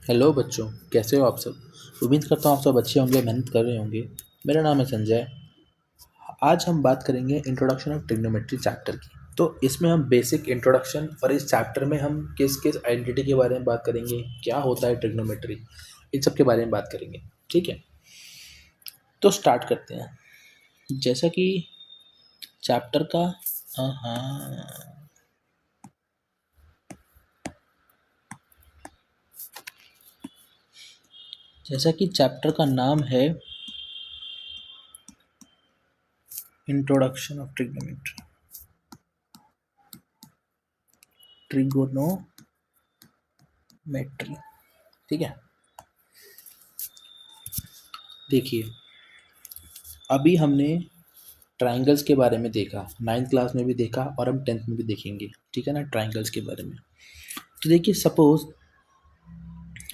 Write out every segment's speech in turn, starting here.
Hello बच्चों, कैसे हो आप सब। उम्मीद करता हूँ आप सब अच्छे होंगे, मेहनत कर रहे होंगे। मेरा नाम है संजय। आज हम बात करेंगे इंट्रोडक्शन ऑफ ट्रिग्नोमेट्री चैप्टर की। तो इसमें हम बेसिक इंट्रोडक्शन और इस चैप्टर में हम किस किस आइडेंटिटी के बारे में बात करेंगे, क्या होता है ट्रिग्नोमेट्री, इन सब के बारे में बात करेंगे। ठीक है, तो स्टार्ट करते हैं। जैसा कि चैप्टर का हाँ जैसा कि चैप्टर का नाम है इंट्रोडक्शन ऑफ ट्रिग्नोमेट्री, ट्रिगोनोमेट्री। ठीक है, देखिए अभी हमने ट्राइंगल्स के बारे में देखा, नाइन्थ क्लास में भी देखा और हम टेंथ में भी देखेंगे। ठीक है ना, ट्राइंगल्स के बारे में। तो देखिए, सपोज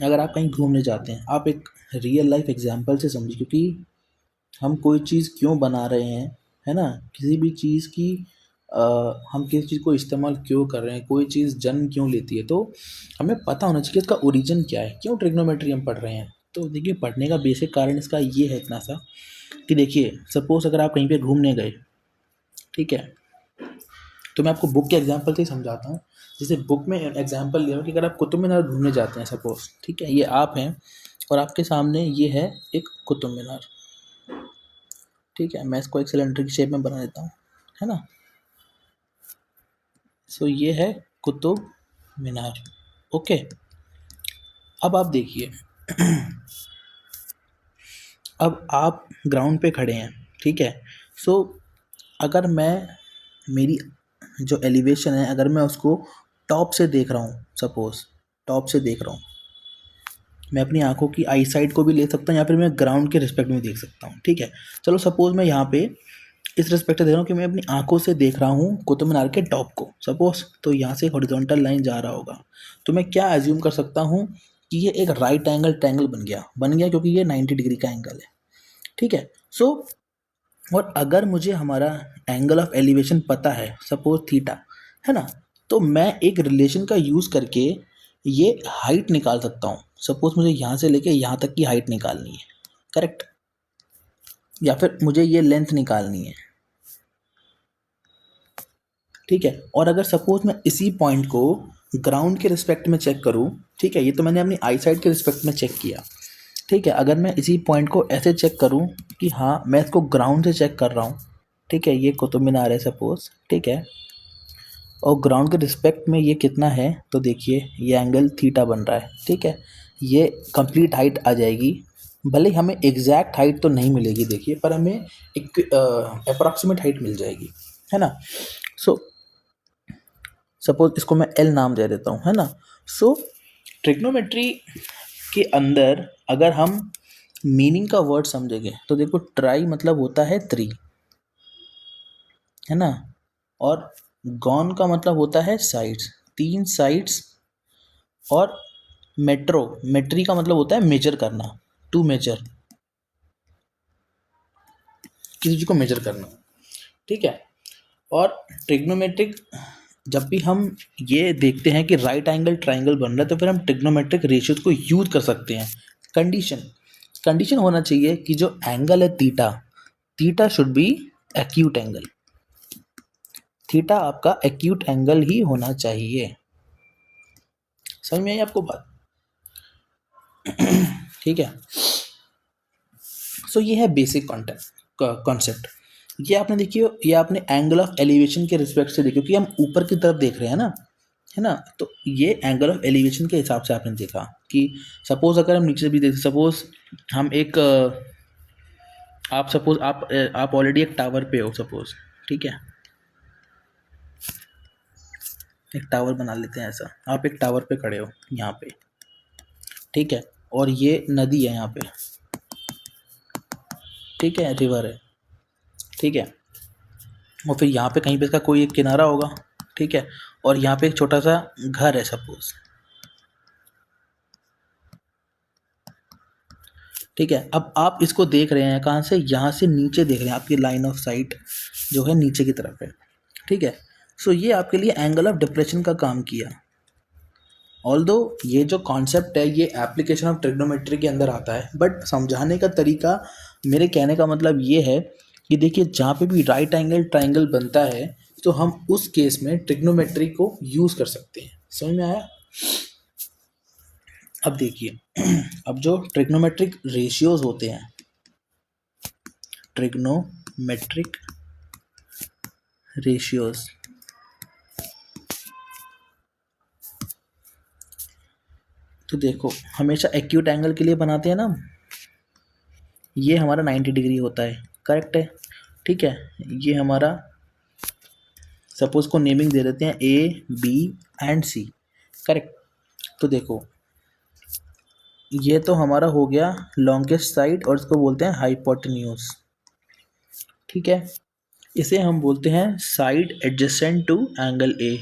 अगर आप कहीं घूमने जाते हैं, आप एक रियल लाइफ एग्जांपल से समझिए, क्योंकि हम कोई चीज़ क्यों बना रहे हैं, है ना, किसी भी चीज़ की हम किसी चीज़ को इस्तेमाल क्यों कर रहे हैं, कोई चीज़ जन्म क्यों लेती है, तो हमें पता होना चाहिए कि इसका ओरिजिन क्या है, क्यों ट्रिग्नोमेट्री हम पढ़ रहे हैं। तो देखिए, पढ़ने का बेसिक कारण इसका ये है इतना सा कि देखिए, सपोज अगर आप कहीं पे घूमने गए, ठीक है, तो मैं आपको बुक के एग्जांपल से ही समझाता हूँ। जैसे बुक में एग्जांपल लिया हो कि अगर आप कुतुब मीनार घूमने जाते हैं सपोज, ठीक है, ये आप हैं और आपके सामने ये है एक कुतुब मीनार। ठीक है, मैं इसको एक सिलेंडर की शेप में बना देता हूँ, है ना। सो ये है कुतुब मीनार। ओके, अब आप देखिए, अब आप ग्राउंड पे खड़े हैं, ठीक है। सो अगर मैं, मेरी जो एलिवेशन है, अगर मैं उसको टॉप से देख रहा हूँ, सपोज टॉप से देख रहा हूँ, मैं अपनी आंखों की आई साइड को भी ले सकता हूँ या फिर मैं ग्राउंड के रिस्पेक्ट में देख सकता हूँ। ठीक है, चलो सपोज मैं यहाँ पे इस रिस्पेक्ट से देख रहा हूँ कि मैं अपनी आंखों से देख रहा हूँ कुतुब मीनार के टॉप को, सपोज। तो यहाँ से हॉरिजॉन्टल लाइन जा रहा होगा, तो मैं क्या एज्यूम कर सकता हूँ कि ये एक राइट एंगल ट्रायंगल बन गया क्योंकि ये 90 डिग्री का एंगल है। ठीक है, सो और अगर मुझे हमारा एंगल ऑफ एलिवेशन पता है, सपोज थीटा, है ना, तो मैं एक रिलेशन का यूज़ करके ये हाइट निकाल सकता हूँ। सपोज मुझे यहाँ से लेके यहाँ तक की हाइट निकालनी है, करेक्ट, या फिर मुझे ये लेंथ निकालनी है। ठीक है, और अगर सपोज मैं इसी पॉइंट को ग्राउंड के रिस्पेक्ट में चेक करूँ, ठीक है, ये तो मैंने अपनी आई साइड के रिस्पेक्ट में चेक किया। ठीक है, अगर मैं इसी पॉइंट को ऐसे चेक करूँ कि हाँ मैं इसको ग्राउंड से चेक कर रहा हूँ, ठीक है, ये कुतुब मीनार है सपोज, ठीक है, और ग्राउंड के रिस्पेक्ट में ये कितना है, तो देखिए ये एंगल थीटा बन रहा है। ठीक है, ये कंप्लीट हाइट आ जाएगी। भले ही हमें एग्जैक्ट हाइट तो नहीं मिलेगी देखिए, पर हमें एक अप्रॉक्सीमेट हाइट मिल जाएगी, है ना। सो सपोज इसको मैं एल नाम दे देता हूँ, है ना। सो ट्रिग्नोमेट्री के अंदर अगर हम मीनिंग का वर्ड समझेंगे तो देखो, ट्राई मतलब होता है 3, है ना, और गॉन का मतलब होता है साइड्स, 3 साइड्स, और मेट्री का मतलब होता है मेजर करना, टू मेजर, किसी चीज़ को मेजर करना। ठीक है, और ट्रिग्नोमेट्रिक, जब भी हम ये देखते हैं कि राइट एंगल ट्राइंगल बन रहा है, तो फिर हम ट्रिग्नोमेट्रिक रेशियोज को यूज कर सकते हैं। कंडीशन कंडीशन होना चाहिए कि जो एंगल है theta, theta should be acute angle, theta आपका एक्यूट एंगल ही होना चाहिए। समझ में आई आपको बात। ठीक है, सो ये है बेसिक कॉन्सेप्ट। ये आपने देखिए, ये आपने एंगल ऑफ एलिवेशन के रिस्पेक्ट से देखिए, क्योंकि हम ऊपर की तरफ देख रहे हैं ना, है ना, तो ये एंगल ऑफ एलिवेशन के हिसाब से आपने देखा कि सपोज अगर हम नीचे भी देख, सपोज हम एक आप सपोज आप ऑलरेडी एक टावर पे हो सपोज, ठीक है, एक टावर बना लेते हैं ऐसा, आप एक टावर पे खड़े हो यहाँ पे, ठीक है, और ये नदी है यहाँ पे, ठीक है, रिवर है, ठीक है, और फिर यहाँ पे कहीं पे इसका कोई एक किनारा होगा, ठीक है, और यहाँ पे एक छोटा सा घर है सपोज, ठीक है। अब आप इसको देख रहे हैं कहाँ से, यहाँ से नीचे देख रहे हैं, आपकी लाइन ऑफ साइट जो है नीचे की तरफ है। ठीक है, सो ये आपके लिए एंगल ऑफ डिप्रेशन का काम किया। ऑल्दो ये जो कॉन्सेप्ट है ये एप्लीकेशन ऑफ ट्रिग्नोमेट्री के अंदर आता है, बट समझाने का तरीका, मेरे कहने का मतलब ये है कि देखिए जहाँ पे भी राइट एंगल ट्राइंगल बनता है तो हम उस केस में ट्रिग्नोमेट्री को यूज़ कर सकते हैं। समझ में आया? अब देखिए अब जो ट्रिग्नोमेट्रिक रेशियोज होते हैं, ट्रिग्नोमेट्रिक रेशियोज, तो देखो हमेशा एक्यूट एंगल के लिए बनाते हैं ना, ये हमारा 90 डिग्री होता है, करेक्ट है? ठीक है, ये हमारा सपोज को नेमिंग दे देते हैं A B and C, correct? तो देखो ये तो हमारा हो गया लॉन्गेस्ट साइड और इसको बोलते हैं हाइपोटेन्यूज, ठीक है? इसे हम बोलते हैं side adjacent to angle A,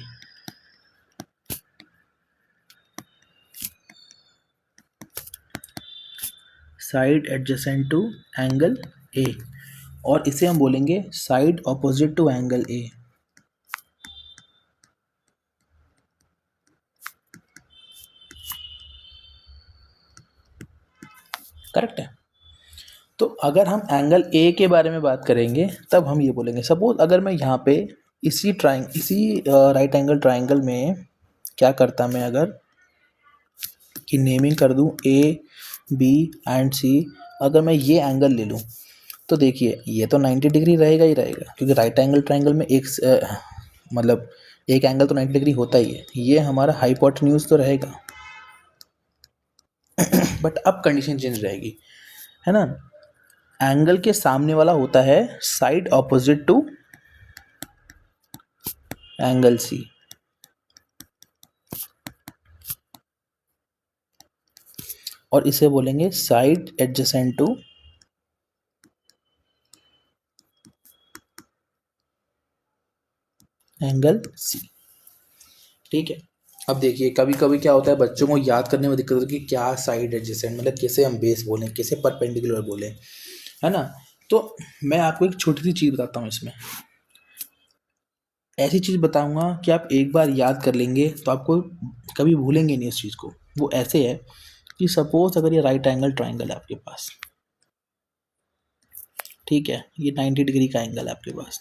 side adjacent to angle A, और इसे हम बोलेंगे side opposite to angle A. Correct है? तो अगर हम एंगल ए के बारे में बात करेंगे तब हम ये बोलेंगे, सपोज अगर मैं यहाँ पे इसी राइट एंगल ट्राइंगल में क्या करता, मैं अगर कि नेमिंग कर दूँ ए बी एंड सी, अगर मैं ये एंगल ले लूँ तो देखिए ये तो 90 डिग्री रहेगा ही रहेगा, क्योंकि राइट एंगल ट्राइंगल में मतलब एक एंगल तो 90 डिग्री होता ही है, ये हमारा हाइपोटेन्यूज तो रहेगा। बट अब कंडीशन चेंज रहेगी, है ना? एंगल के सामने वाला होता है side opposite to angle C, और इसे बोलेंगे side adjacent to angle C, ठीक है? अब देखिए कभी कभी क्या होता है, बच्चों को याद करने में दिक्कत होती है कि क्या साइड एडजेसेंट, मतलब कैसे हम बेस बोलें, कैसे परपेंडिकुलर बोलें, है ना? तो मैं आपको एक छोटी सी चीज़ बताता हूँ इसमें, ऐसी चीज़ बताऊंगा कि आप एक बार याद कर लेंगे तो आपको कभी भूलेंगे नहीं इस चीज़ को। वो ऐसे है कि सपोज अगर ये राइट एंगल ट्राइंगल है आपके पास, ठीक है, ये 90 डिग्री का एंगल है आपके पास,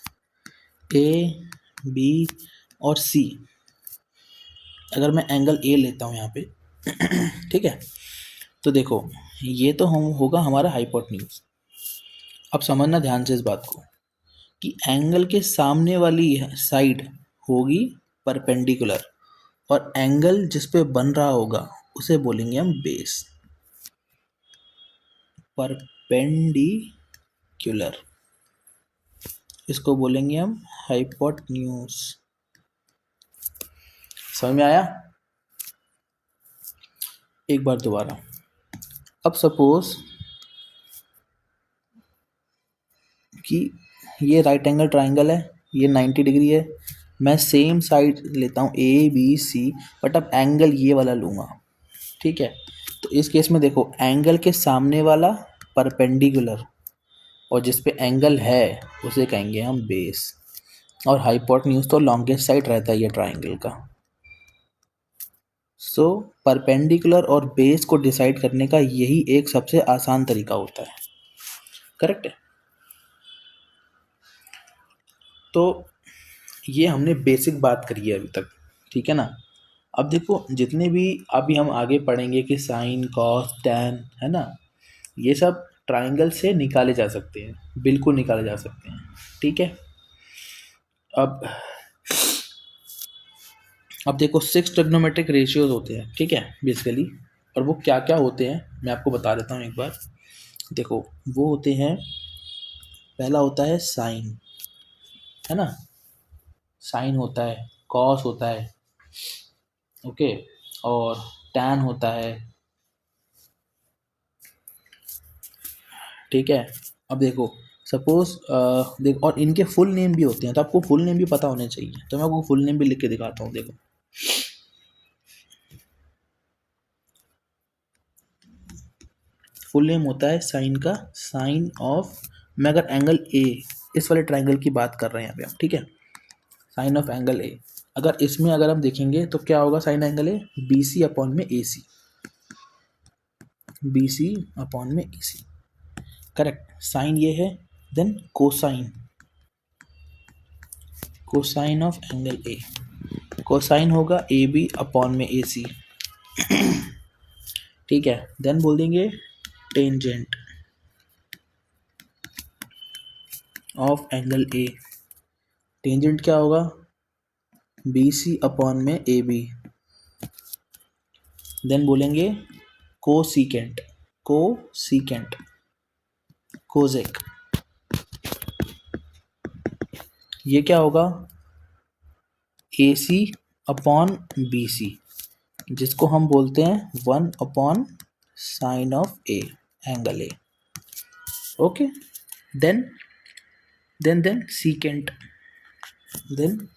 ए बी और सी, अगर मैं एंगल ए लेता हूँ यहाँ पे ठीक है, तो देखो ये तो हम होगा हमारा हाइपोटेन्यूज। अब समझना ध्यान से इस बात को कि एंगल के सामने वाली साइड होगी परपेंडिकुलर, और एंगल जिस पे बन रहा होगा उसे बोलेंगे हम बेस, परपेंडिकुलर, इसको बोलेंगे हम हाइपोटेन्यूज। समझ में आया? एक बार दोबारा, अब सपोज कि ये राइट एंगल ट्राइंगल है, ये 90 डिग्री है, मैं सेम साइड लेता हूँ ए बी सी, बट अब एंगल ये वाला लूँगा, ठीक है? तो इस केस में देखो एंगल के सामने वाला परपेंडिकुलर, और जिस पे एंगल है उसे कहेंगे हम बेस, और हाइपोटेन्यूज तो लॉन्गेस्ट साइड रहता है ये ट्राइंगल का। सो परपेंडिकुलर और बेस को डिसाइड करने का यही एक सबसे आसान तरीका होता है, करेक्ट है? तो ये हमने बेसिक बात करी है अभी तक, ठीक है ना? अब देखो जितने भी अभी हम आगे पढ़ेंगे कि साइन कॉस टैन, है ना, ये सब ट्राइंगल से निकाले जा सकते हैं, बिल्कुल निकाले जा सकते हैं, ठीक है? अब देखो 6 ट्रिग्नोमेट्रिक रेशियोज होते हैं, ठीक है, बेसिकली, और वो क्या क्या होते हैं मैं आपको बता देता हूँ एक बार। देखो वो होते हैं, पहला होता है साइन, है ना, साइन होता है, कॉस होता है, ओके, और टैन होता है, ठीक है? अब देखो सपोज देखो, और इनके फुल नेम भी होते हैं, तो आपको फुल नेम भी पता होने चाहिए, तो मैं आपको फुल नेम भी लिख के दिखाता हूँ। देखो फुल नेम होता है साइन का, साइन ऑफ, मैं अगर एंगल ए, इस वाले ट्राइंगल की बात कर रहे हैं यहाँ पे हम, ठीक है, साइन ऑफ एंगल ए, अगर इसमें अगर हम देखेंगे तो क्या होगा साइन एंगल है बी सी अपॉन में ए सी, बी सी अपॉन में ए सी, करेक्ट। साइन ये है, then cosine, cosine of angle A, cosine होगा ए बी अपॉन में ए सी, ठीक है। देन बोल देंगे tangent of angle A, tangent क्या होगा बी सी अपॉन में ए बी। देन बोलेंगे कोसीकेंट, कोसीकेंट, कोजेक, ये क्या होगा ए सी अपॉन बी सी, जिसको हम बोलते हैं 1 upon sine of A, angle A, okay. Then secant, then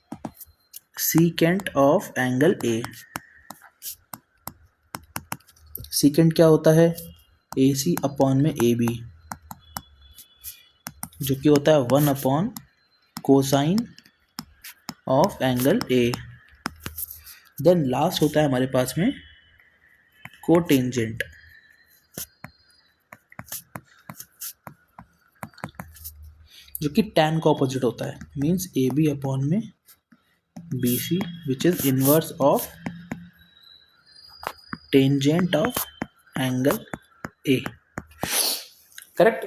secant of angle A, secant क्या होता है ए सी अपॉन में ए बी, जो कि होता है 1 upon cosine of angle A. Then last होता है हमारे पास में कोटेंजेंट, जो कि tan का ऑपोजिट होता है, मीन्स ए बी अपॉन में B C, which is inverse of tangent of angle A, correct.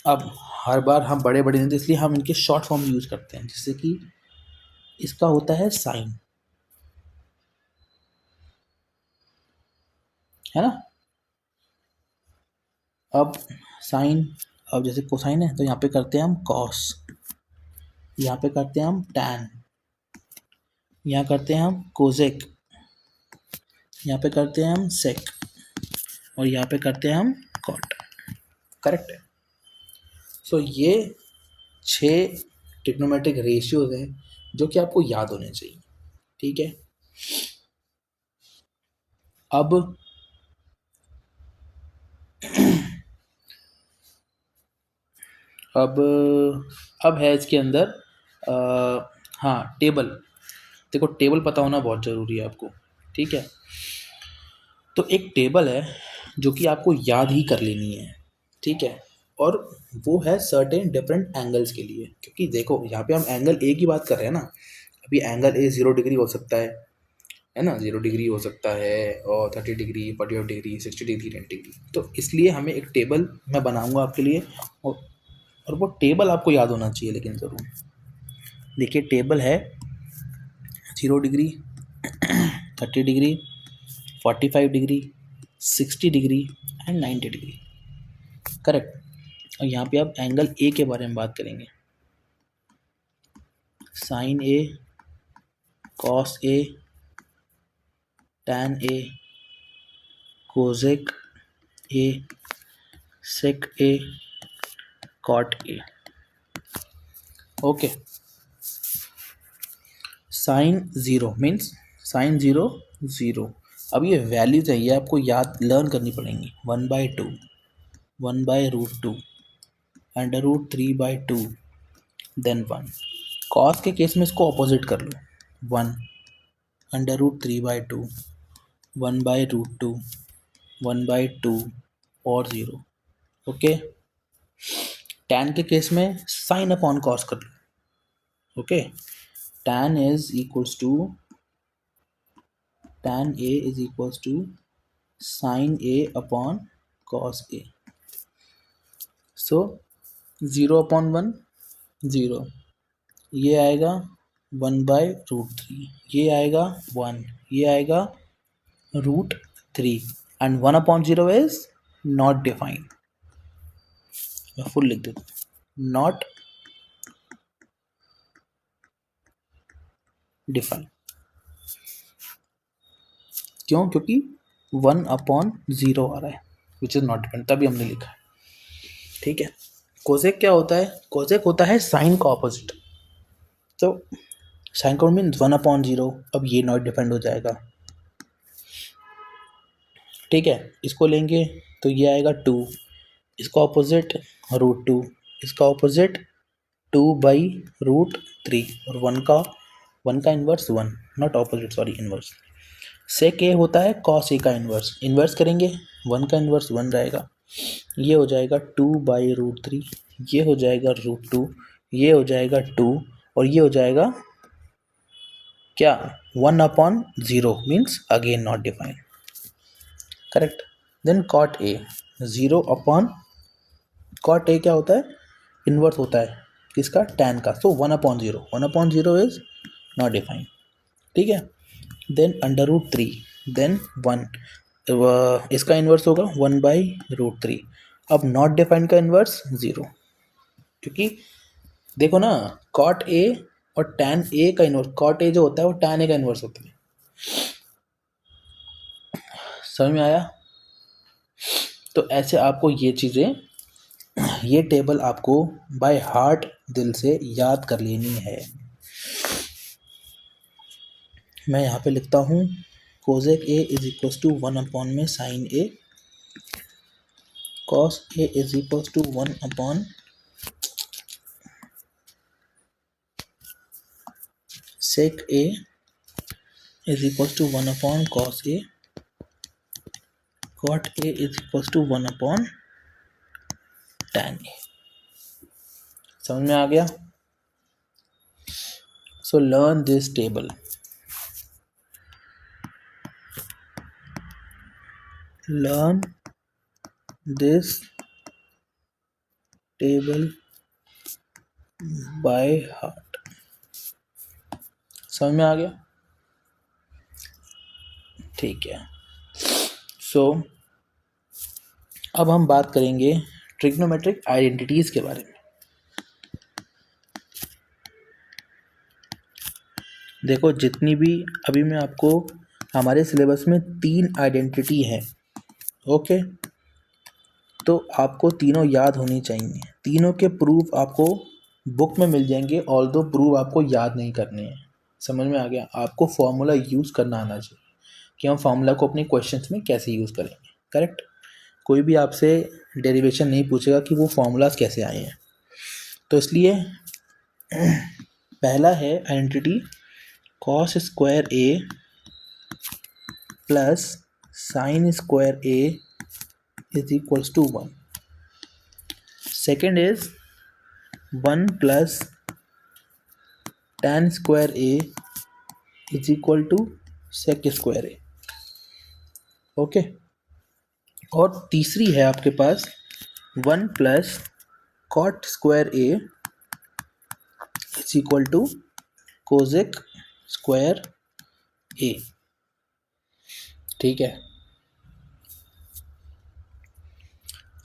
अब हर बार हम बड़े बड़े नहीं तो इसलिए हम इनके शॉर्ट फॉर्म यूज करते हैं, जिससे कि इसका होता है साइन, है ना। अब साइन, अब जैसे कोसाइन है तो यहाँ पे करते हैं हम कॉस, यहाँ पे करते हैं हम टैन, यहाँ करते हैं हम कोजेक, यहाँ पे करते हैं हम सेक, और यहाँ पे करते हैं हम कॉट, करेक्ट है। सो ये 6 ट्रिग्नोमेट्रिक रेशियोज हैं जो कि आपको याद होने चाहिए, ठीक है। अब अब अब है इसके अंदर हाँ टेबल, देखो टेबल पता होना बहुत ज़रूरी है आपको, ठीक है। तो एक टेबल है जो कि आपको याद ही कर लेनी है, ठीक है। और वो है सर्टेन डिफरेंट एंगल्स के लिए, क्योंकि देखो यहाँ पे हम एंगल ए की बात कर रहे हैं ना, अभी एंगल ए 0 डिग्री हो सकता है ना, 0 डिग्री हो सकता है, और 30 डिग्री, 45 डिग्री, 60 डिग्री, 10 डिग्री। तो इसलिए हमें एक टेबल मैं बनाऊंगा आपके लिए, और वो टेबल आपको याद होना चाहिए, लेकिन ज़रूर देखिए टेबल है 0 degree, 30 degree, 45 degree, 60 degree and 90 degree, correct. और यहाँ पे आप एंगल ए के बारे में बात करेंगे, sine A, cos A, tan A, cosec A, sec A, cot A, okay. Sine 0 means sine 0 0। अब ये वैल्यू चाहिए आपको याद, लर्न करनी पड़ेंगी, 1/2, 1/√2, √3/2, देन 1। कॉस के केस में इसको अपोजिट कर लो, 1, √3/2, 1/√2, 1/2 और 0, ओके। टैन के केस में साइन अपॉन कॉस कर लो, okay. tan A is equals to sin A upon cos A. So 0/1 0, ये आएगा 1/√3, ये आएगा 1, ये आएगा √3, एंड 1/0 इज नॉट डिफाइंड। मैं फुल लिख देता हूँ, नॉट डिफाइंड। क्यों? क्योंकि 1/0 आ रहा है, विच इज नॉट डिफाइंड, तभी हमने लिखा है, ठीक है। कोसेक क्या होता है? कोसेक होता है साइन का ऑपोजिट। तो साइन का मीन 1/0, अब ये नॉट डिफाइंड हो जाएगा, ठीक है। इसको लेंगे तो ये आएगा 2, इसका ऑपोजिट √2, इसका ऑपोजिट 2/√3 और वन का inverse 1, not opposite, sorry inverse. Sec A होता है कॉस ए का इन्वर्स, इन्वर्स करेंगे 1 का इन्वर्स 1 रहेगा, ये हो जाएगा 2/√3, ये हो जाएगा √2, ये हो जाएगा 2 और ये हो जाएगा क्या 1/0 means again not defined, correct. Then cot A 0 cot A क्या होता है, इन्वर्स होता है किसका, टैन का, तो 1/0, 1/0 इज नॉट डिफाइंड, ठीक है। देन √3, देन 1, इसका इन्वर्स होगा 1/√3। अब नॉट डिफाइंड का इन्वर्स 0, क्योंकि देखो ना कॉट ए और टैन ए का इन्वर्स, कॉट ए जो होता है वो टैन ए का इन्वर्स होता है, समझ में आया। तो ऐसे आपको ये चीज़ें, ये टेबल आपको बाय हार्ट दिल से याद कर लेनी है। मैं यहाँ पे लिखता हूँ cosec A is equals to 1 में sine A, cos A is equals to 1 sec A is equals to 1 cos A, cot A is equals to 1 tan A. समझ में आ गया। So learn this table, learn this table by heart। समझ में आ गया, ठीक है। सो अब हम बात करेंगे ट्रिग्नोमेट्रिक आइडेंटिटीज के बारे में। देखो जितनी भी अभी मैं आपको, हमारे सिलेबस में 3 आइडेंटिटी है, ओके, तो आपको तीनों याद होनी चाहिए। तीनों के प्रूफ आपको बुक में मिल जाएंगे, ऑल्दो प्रूफ आपको याद नहीं करने हैं। समझ में आ गया, आपको फॉर्मूला यूज़ करना आना चाहिए कि हम फार्मूला को अपने क्वेश्चंस में कैसे यूज़ करेंगे, करेक्ट। कोई भी आपसे डेरिवेशन नहीं पूछेगा कि वो फार्मूलाज कैसे आए हैं। तो इसलिए पहला है identity cos square A plus sine square A is equals to 1। Second is 1 plus tan square A is equal to sec square A, okay. और तीसरी है आपके पास 1 plus cot square A is equal to cosec square A, ठीक है।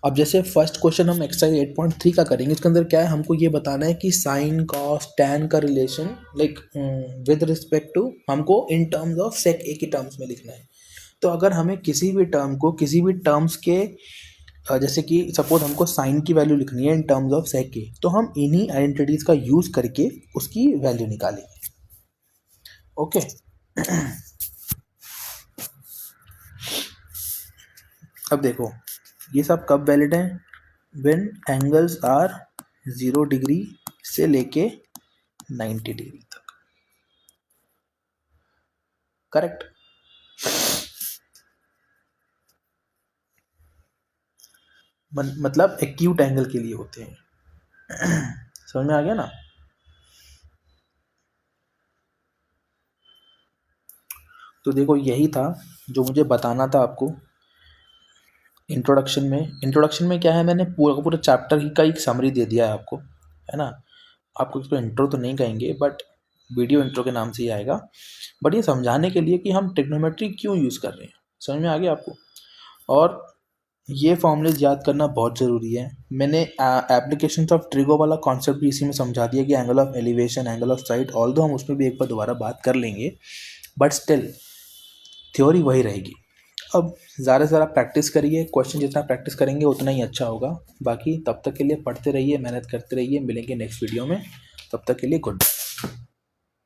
अब जैसे first question हम एक्सरसाइज 8.3 का करेंगे, इसके अंदर क्या है, हमको ये बताना है कि साइन कॉस टैन का relation like with respect to, हमको इन टर्म्स ऑफ सेक ए के टर्म्स में लिखना है। तो अगर हमें किसी भी टर्म को किसी भी टर्म्स के जैसे कि सपोज हमको साइन की वैल्यू लिखनी है इन टर्म्स ऑफ सेक ए, तो हम इन्हीं आइडेंटिटीज का यूज करके उसकी वैल्यू निकालेंगे, ओके। अब देखो ये सब कब वैलिड है, व्हेन एंगल्स आर 0 डिग्री से लेके 90 डिग्री तक, करेक्ट। मतलब एक्यूट एंगल के लिए होते हैं। समझ में आ गया ना। तो देखो यही था जो मुझे बताना था आपको इंट्रोडक्शन में क्या है, मैंने पूरा चैप्टर का एक समरी दे दिया है आपको, है ना। आपको इसको इंट्रो तो नहीं कहेंगे बट वीडियो इंट्रो के नाम से ही आएगा, बट ये समझाने के लिए कि हम ट्रिग्नोमेट्री क्यों यूज़ कर रहे हैं। समझ में आ गया आपको। और ये फॉर्मूलेज याद करना बहुत ज़रूरी है। मैंने एप्लीकेशन ऑफ ट्रिगो वाला कॉन्सेप्ट भी इसी में समझा दिया कि angle of elevation, angle of side, although हम उसमें भी एक बार दोबारा बात कर लेंगे, बट स्टिल थ्योरी वही रहेगी। अब ज़्यादा से ज़्यादा प्रैक्टिस करिए, क्वेश्चन जितना प्रैक्टिस करेंगे उतना ही अच्छा होगा। बाकी तब तक के लिए पढ़ते रहिए, मेहनत करते रहिए, मिलेंगे नेक्स्ट वीडियो में, तब तक के लिए गुड।